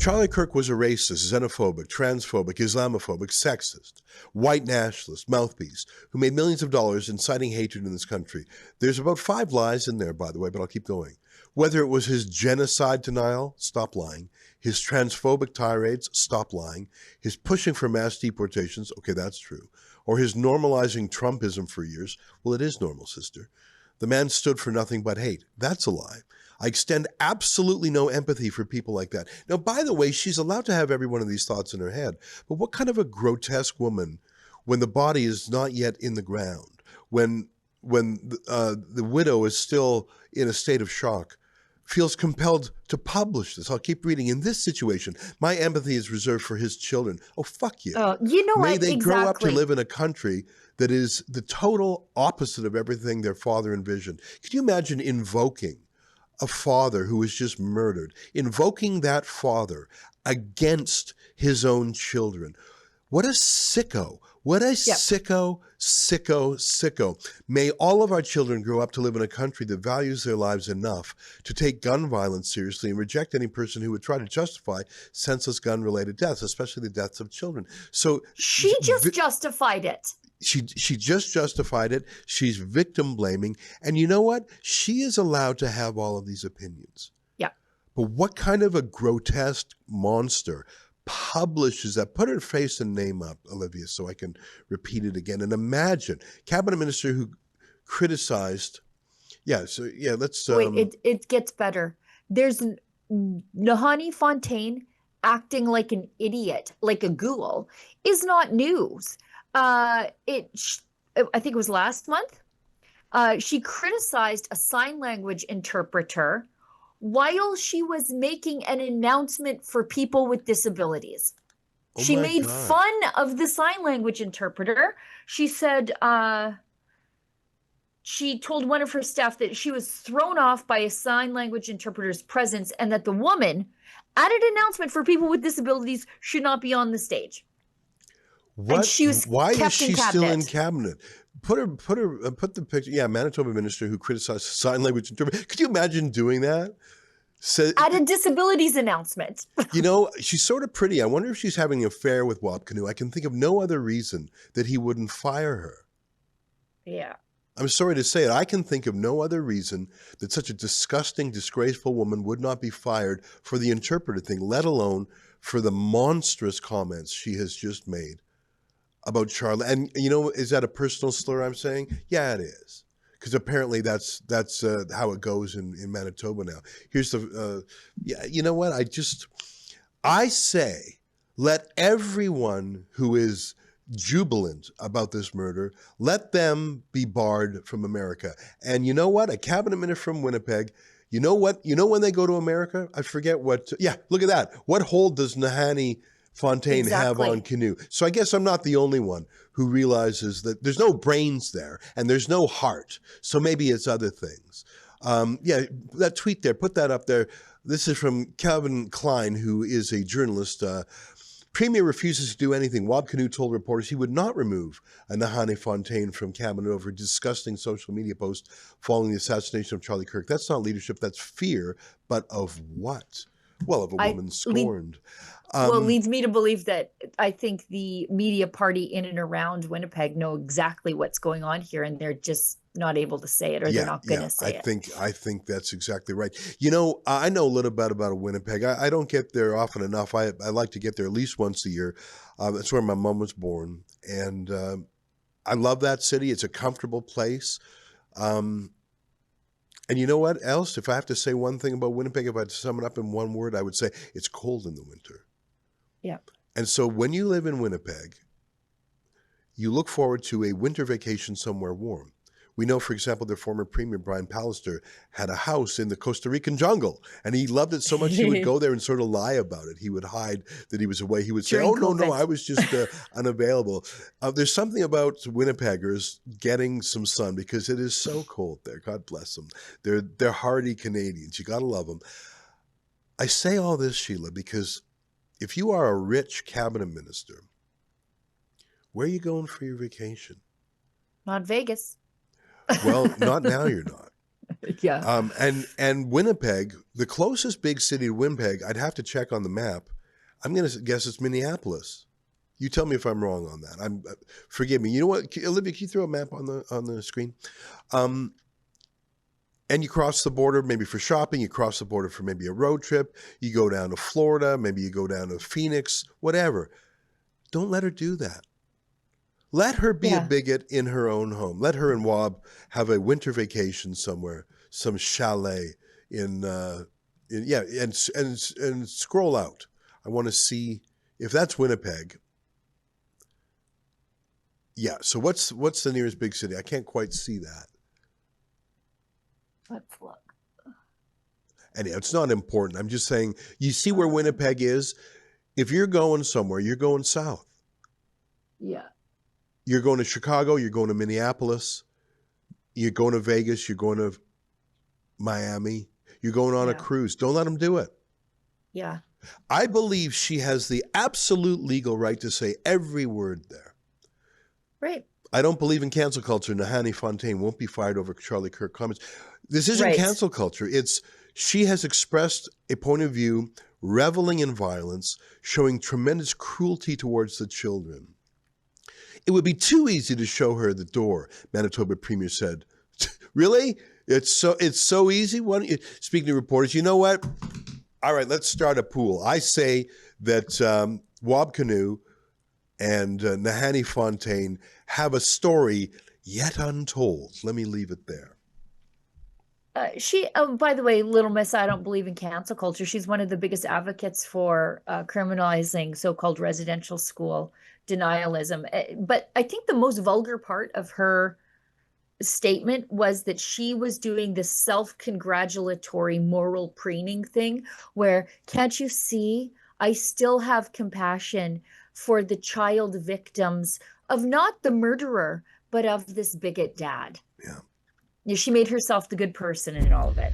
Charlie Kirk was a racist, xenophobic, transphobic, Islamophobic, sexist, white nationalist, mouthpiece, who made millions of dollars inciting hatred in this country. There's about 5 lies in there, by the way, but I'll keep going. Whether it was his genocide denial, stop lying. His transphobic tirades, stop lying. His pushing for mass deportations, okay, that's true. Or his normalizing Trumpism for years, well, it is normal, sister. The man stood for nothing but hate. That's a lie. I extend absolutely no empathy for people like that. Now, by the way, she's allowed to have every one of these thoughts in her head, but what kind of a grotesque woman, when the body is not yet in the ground, when the widow is still in a state of shock, feels compelled to publish this? I'll keep reading. In this situation, my empathy is reserved for his children. Oh, fuck you. You know May what? they Exactly. grow up to live in a country that is the total opposite of everything their father envisioned. Could you imagine invoking a father who was just murdered, invoking that father against his own children? What a sicko. What a sicko. May all of our children grow up to live in a country that values their lives enough to take gun violence seriously and reject any person who would try to justify senseless gun-related deaths, especially the deaths of children. So she just justified it. She just justified it. She's victim blaming. And you know what? She is allowed to have all of these opinions. Yeah. But what kind of a grotesque monster publishes that? Put her face and name up, Olivia, so I can repeat it again. And imagine, cabinet minister who criticized, let's... Wait, it gets better. There's Nahanni Fontaine acting like an idiot, like a ghoul, is not news. I think it was last month. She criticized a sign language interpreter while she was making an announcement for people with disabilities. She made fun of the sign language interpreter. She said she told one of her staff that she was thrown off by a sign language interpreter's presence and that the woman, at an announcement for people with disabilities, should not be on the stage. What? And she was Why is she still in cabinet? Put the picture. Yeah, Manitoba minister who criticized sign language interpreter. Could you imagine doing that? At a disabilities announcement. You know, she's sort of pretty. I wonder if she's having an affair with Wapkanu. I can think of no other reason that he wouldn't fire her. Yeah. I'm sorry to say it. I can think of no other reason that such a disgusting, disgraceful woman would not be fired for the interpreter thing, let alone for the monstrous comments she has just made about Charlie. And, you know, is that a personal slur I'm saying? Yeah, it is. Because apparently that's how it goes in Manitoba now. Here's the, you know what? I say, let everyone who is jubilant about this murder, let them be barred from America. And you know what? A cabinet minister from Winnipeg, you know what? You know when they go to America? I forget what, look at that. What hold does Nahanni Fontaine have on Canoe? So I guess I'm not the only one who realizes that there's no brains there and there's no heart. So maybe it's other things. That tweet there, put that up there. This is from Calvin Klein, who is a journalist. Premier refuses to do anything. Wapkanu told reporters he would not remove Nahanni Fontaine from cabinet over a disgusting social media post following the assassination of Charlie Kirk. That's not leadership, that's fear. But of what? Well, of a woman scorned. Well, it leads me to believe that I think the media party in and around Winnipeg know exactly what's going on here, and they're just not able to say it, or they're not going to say it. I think that's exactly right. You know, I know a little bit about Winnipeg. I don't get there often enough. I like to get there at least once a year. That's where my mom was born, and I love that city. It's a comfortable place. And you know what else? If I have to say one thing about Winnipeg, if I had to sum it up in one word, I would say it's cold in the winter. Yeah. And so when you live in Winnipeg, you look forward to a winter vacation somewhere warm. We know, for example, the former Premier Brian Pallister had a house in the Costa Rican jungle, and he loved it so much he would go there and sort of lie about it. He would hide that he was away. He would say, no, I was just unavailable. There's something about Winnipeggers getting some sun because it is so cold there. God bless them. They're hardy Canadians. You got to love them. I say all this, Sheila, because if you are a rich cabinet minister, where are you going for your vacation? Not Vegas. Well, not now, you're not. Yeah. And Winnipeg, the closest big city to Winnipeg, I'd have to check on the map. I'm going to guess it's Minneapolis. You tell me if I'm wrong on that. Forgive me. You know what, Olivia? Can you throw a map on the screen? And you cross the border maybe for shopping. You cross the border for maybe a road trip. You go down to Florida. Maybe you go down to Phoenix. Whatever. Don't let her do that. Let her be a bigot in her own home. Let her and Wob have a winter vacation somewhere, some chalet and scroll out. I want to see if that's Winnipeg. Yeah. So what's the nearest big city? I can't quite see that. Let's look. Anyhow, it's not important. I'm just saying, you see where Winnipeg is? If you're going somewhere, you're going south. Yeah. You're going to Chicago, you're going to Minneapolis, you're going to Vegas, you're going to Miami, you're going on a cruise. Don't let them do it. Yeah. I believe she has the absolute legal right to say every word there. Right. I don't believe in cancel culture. Nahanni Fontaine won't be fired over Charlie Kirk comments. This isn't cancel culture. She has expressed a point of view, reveling in violence, showing tremendous cruelty towards the children. It would be too easy to show her the door, Manitoba Premier said. Really? It's so easy? Why don't you, speaking to reporters, you know what? All right, let's start a pool. I say that Wob Canoe and Nahanni Fontaine have a story yet untold. Let me leave it there. By the way, Little Miss, I don't believe in cancel culture. She's one of the biggest advocates for criminalizing so-called residential school denialism. But I think the most vulgar part of her statement was that she was doing this self-congratulatory moral preening thing where, can't you see, I still have compassion for the child victims of not the murderer, but of this bigot dad. Yeah. She made herself the good person in all of it.